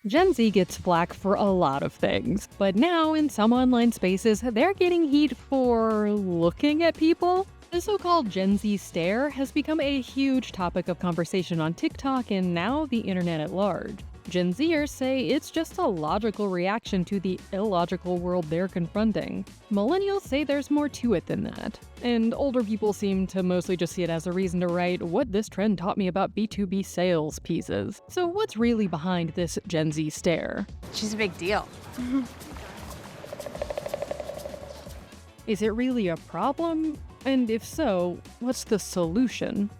Gen Z gets flack for a lot of things, but now in some online spaces, they're getting heat for looking at people. The so-called Gen Z stare has become a huge topic of conversation on TikTok and now the internet at large. Gen Zers say it's just a logical reaction to the illogical world they're confronting. Millennials say there's more to it than that. And older people seem to mostly just see it as a reason to write "what this trend taught me about B2B sales" pieces. So what's really behind this Gen Z stare? She's a big deal. Is it really a problem? And if so, what's the solution?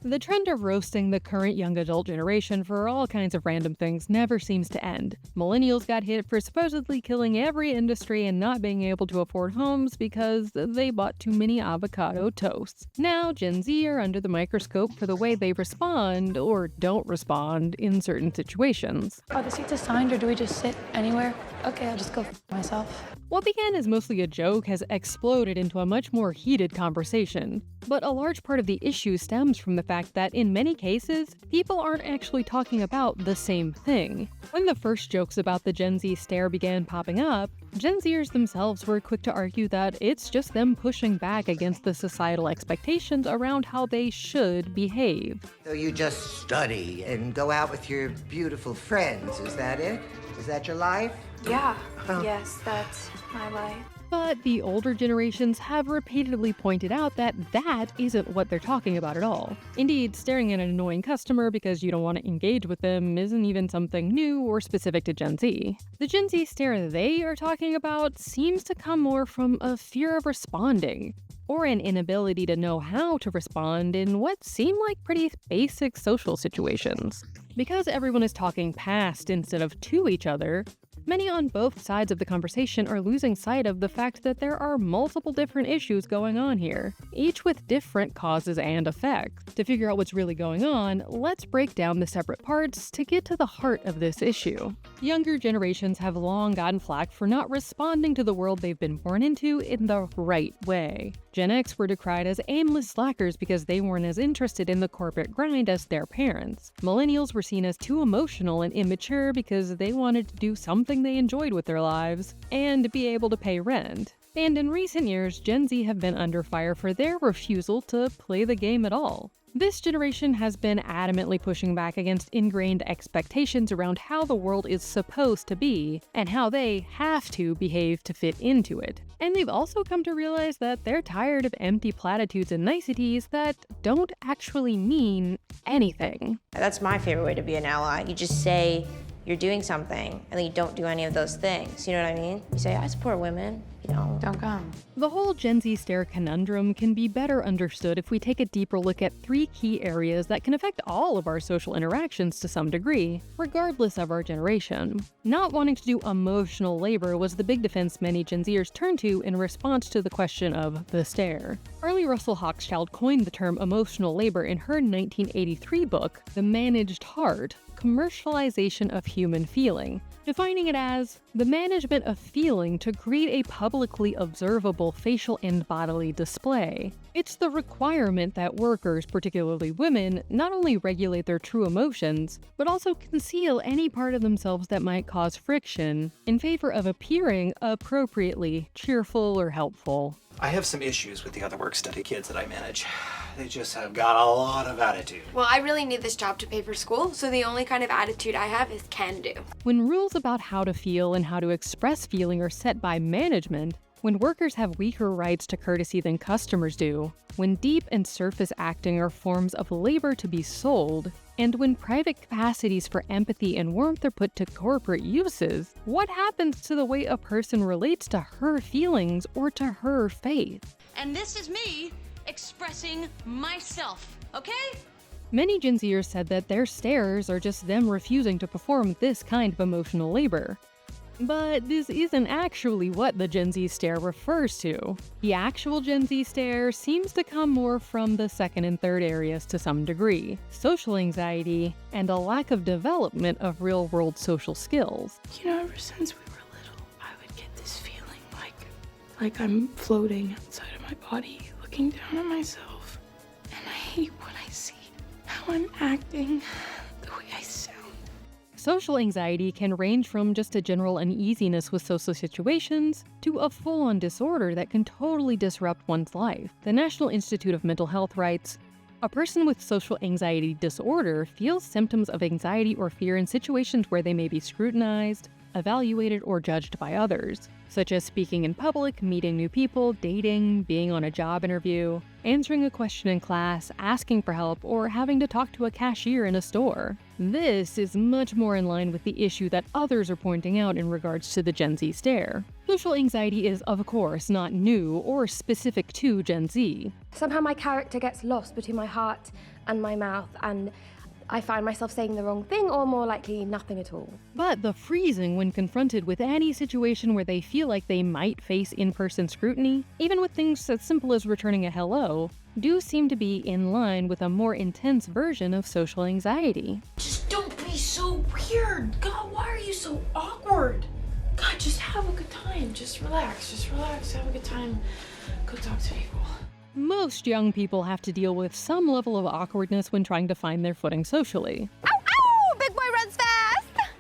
The trend of roasting the current young adult generation for all kinds of random things never seems to end. Millennials got hit for supposedly killing every industry and not being able to afford homes because they bought too many avocado toasts. Now Gen Z are under the microscope for the way they respond, or don't respond, in certain situations. Are the seats assigned or do we just sit anywhere? Okay, I'll just go myself. What began as mostly a joke has exploded into a much more heated conversation. But a large part of the issue stems from the fact that in many cases, people aren't actually talking about the same thing. When the first jokes about the Gen Z stare began popping up, Gen Zers themselves were quick to argue that it's just them pushing back against the societal expectations around how they should behave. So you just study and go out with your beautiful friends, is that it? Is that your life? Yeah, yes, that's my life. But the older generations have repeatedly pointed out that that isn't what they're talking about at all. Indeed, staring at an annoying customer because you don't want to engage with them isn't even something new or specific to Gen Z. The Gen Z stare they are talking about seems to come more from a fear of responding, or an inability to know how to respond in what seem like pretty basic social situations. Because everyone is talking past instead of to each other, many on both sides of the conversation are losing sight of the fact that there are multiple different issues going on here, each with different causes and effects. To figure out what's really going on, let's break down the separate parts to get to the heart of this issue. Younger generations have long gotten flack for not responding to the world they've been born into in the right way. Gen X were decried as aimless slackers because they weren't as interested in the corporate grind as their parents. Millennials were seen as too emotional and immature because they wanted to do something they enjoyed with their lives and be able to pay rent. And in recent years, Gen Z have been under fire for their refusal to play the game at all. This generation has been adamantly pushing back against ingrained expectations around how the world is supposed to be and how they have to behave to fit into it. And they've also come to realize that they're tired of empty platitudes and niceties that don't actually mean anything. That's my favorite way to be an ally. You just say you're doing something and then you don't do any of those things. You know what I mean? You say, I support women. You don't come. The whole Gen Z stare conundrum can be better understood if we take a deeper look at three key areas that can affect all of our social interactions to some degree, regardless of our generation. Not wanting to do emotional labor was the big defense many Gen Zers turned to in response to the question of the stare. Early Russell Hochschild coined the term emotional labor in her 1983 book, The Managed Heart: Commercialization of Human Feeling, defining it as the management of feeling to create a publicly observable facial and bodily display. It's the requirement that workers, particularly women, not only regulate their true emotions, but also conceal any part of themselves that might cause friction in favor of appearing appropriately cheerful or helpful. I have some issues with the other work-study kids that I manage. They just have got a lot of attitude. Well, I really need this job to pay for school, so the only kind of attitude I have is can do. When rules about how to feel and how to express feeling are set by management, when workers have weaker rights to courtesy than customers do, when deep and surface acting are forms of labor to be sold, and when private capacities for empathy and warmth are put to corporate uses, what happens to the way a person relates to her feelings or to her faith? And this is me expressing myself, okay? Many Gen Zers said that their stares are just them refusing to perform this kind of emotional labor. But this isn't actually what the Gen Z stare refers to. The actual Gen Z stare seems to come more from the second and third areas to some degree: social anxiety and a lack of development of real-world social skills. You know, ever since we were little, I would get this feeling like I'm floating outside of my body, looking down at myself. And I hate when I see how I'm acting, the way I sound. Social anxiety can range from just a general uneasiness with social situations to a full-on disorder that can totally disrupt one's life. The National Institute of Mental Health writes, "A person with social anxiety disorder feels symptoms of anxiety or fear in situations where they may be scrutinized, evaluated, or judged by others, such as speaking in public, meeting new people, dating, being on a job interview, answering a question in class, asking for help, or having to talk to a cashier in a store." This is much more in line with the issue that others are pointing out in regards to the Gen Z stare. Social anxiety is, of course, not new or specific to Gen Z. Somehow my character gets lost between my heart and my mouth, and I find myself saying the wrong thing, or more likely, nothing at all. But the freezing when confronted with any situation where they feel like they might face in-person scrutiny, even with things as simple as returning a hello, do seem to be in line with a more intense version of social anxiety. Just don't be so weird. God, why are you so awkward? God, just have a good time. Just relax, have a good time. Go talk to people. Most young people have to deal with some level of awkwardness when trying to find their footing socially. Ow, ow! Big boy runs fast!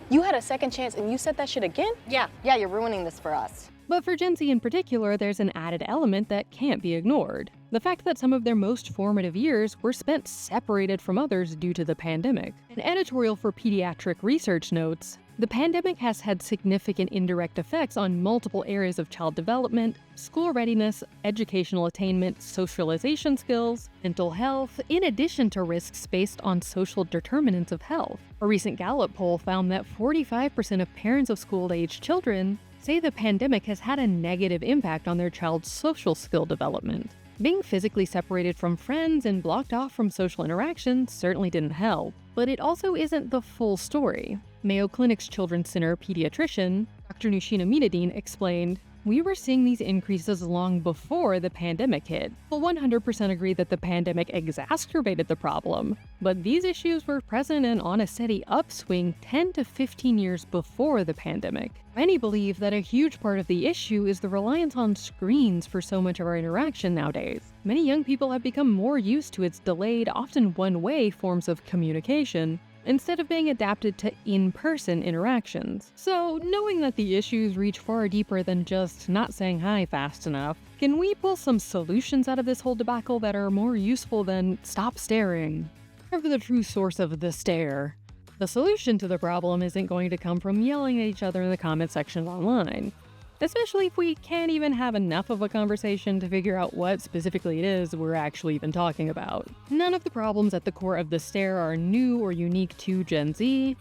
You had a second chance and you said that shit again? Yeah, you're ruining this for us. But for Gen Z in particular, there's an added element that can't be ignored. The fact that some of their most formative years were spent separated from others due to the pandemic. An editorial for Pediatric Research notes, "The pandemic has had significant indirect effects on multiple areas of child development, school readiness, educational attainment, socialization skills, mental health, in addition to risks based on social determinants of health." A recent Gallup poll found that 45% of parents of school-aged children say the pandemic has had a negative impact on their child's social skill development. Being physically separated from friends and blocked off from social interaction certainly didn't help, but it also isn't the full story. Mayo Clinic's Children's Center pediatrician, Dr. Nushina Minadine, explained, "We were seeing these increases long before the pandemic hit. We'll 100% agree that the pandemic exacerbated the problem, but these issues were present and on a steady upswing 10 to 15 years before the pandemic. Many believe that a huge part of the issue is the reliance on screens for so much of our interaction nowadays. Many young people have become more used to its delayed, often one-way forms of communication, instead of being adapted to in-person interactions. So, knowing that the issues reach far deeper than just not saying hi fast enough, can we pull some solutions out of this whole debacle that are more useful than stop staring? For the true source of the stare, the solution to the problem isn't going to come from yelling at each other in the comment section online. Especially if we can't even have enough of a conversation to figure out what specifically it is we're actually even talking about. None of the problems at the core of the stare are new or unique to Gen Z,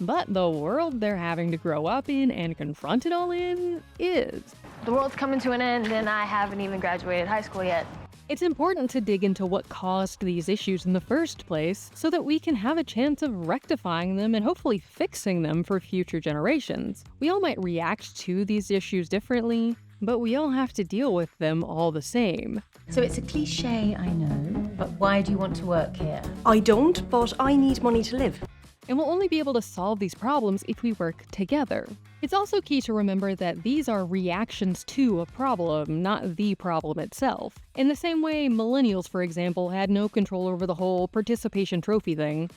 but the world they're having to grow up in and confront it all in is. The world's coming to an end and I haven't even graduated high school yet. It's important to dig into what caused these issues in the first place so that we can have a chance of rectifying them and hopefully fixing them for future generations. We all might react to these issues differently, but we all have to deal with them all the same. So it's a cliche, I know, but why do you want to work here? I don't, but I need money to live. And we'll only be able to solve these problems if we work together. It's also key to remember that these are reactions to a problem, not the problem itself. In the same way, millennials, for example, had no control over the whole participation trophy thing,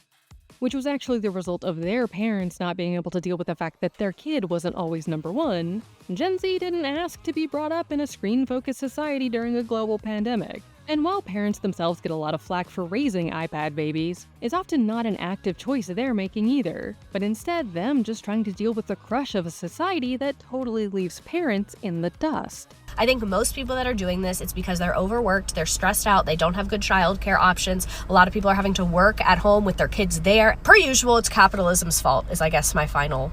which was actually the result of their parents not being able to deal with the fact that their kid wasn't always number one. Gen Z didn't ask to be brought up in a screen-focused society during a global pandemic. And while parents themselves get a lot of flack for raising iPad babies, it's often not an active choice they're making either, but instead them just trying to deal with the crush of a society that totally leaves parents in the dust. I think most people that are doing this, it's because they're overworked, they're stressed out, they don't have good childcare options. A lot of people are having to work at home with their kids there. Per usual, it's capitalism's fault, is I guess my final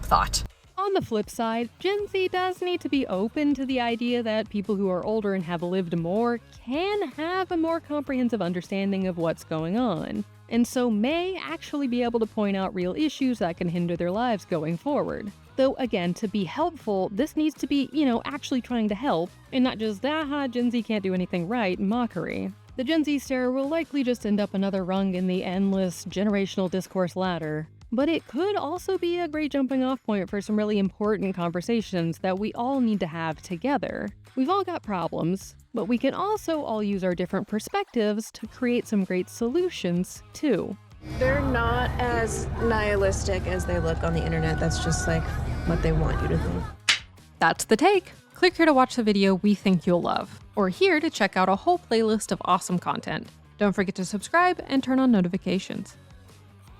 thought. On the flip side, Gen Z does need to be open to the idea that people who are older and have lived more can have a more comprehensive understanding of what's going on, and so may actually be able to point out real issues that can hinder their lives going forward. Though again, to be helpful, this needs to be, actually trying to help, and not just, Gen Z can't do anything right, mockery. The Gen Z stare will likely just end up another rung in the endless generational discourse ladder. But it could also be a great jumping off point for some really important conversations that we all need to have together. We've all got problems, but we can also all use our different perspectives to create some great solutions, too. They're not as nihilistic as they look on the internet. That's just like what they want you to think. That's The Take. Click here to watch the video we think you'll love, or here to check out a whole playlist of awesome content. Don't forget to subscribe and turn on notifications.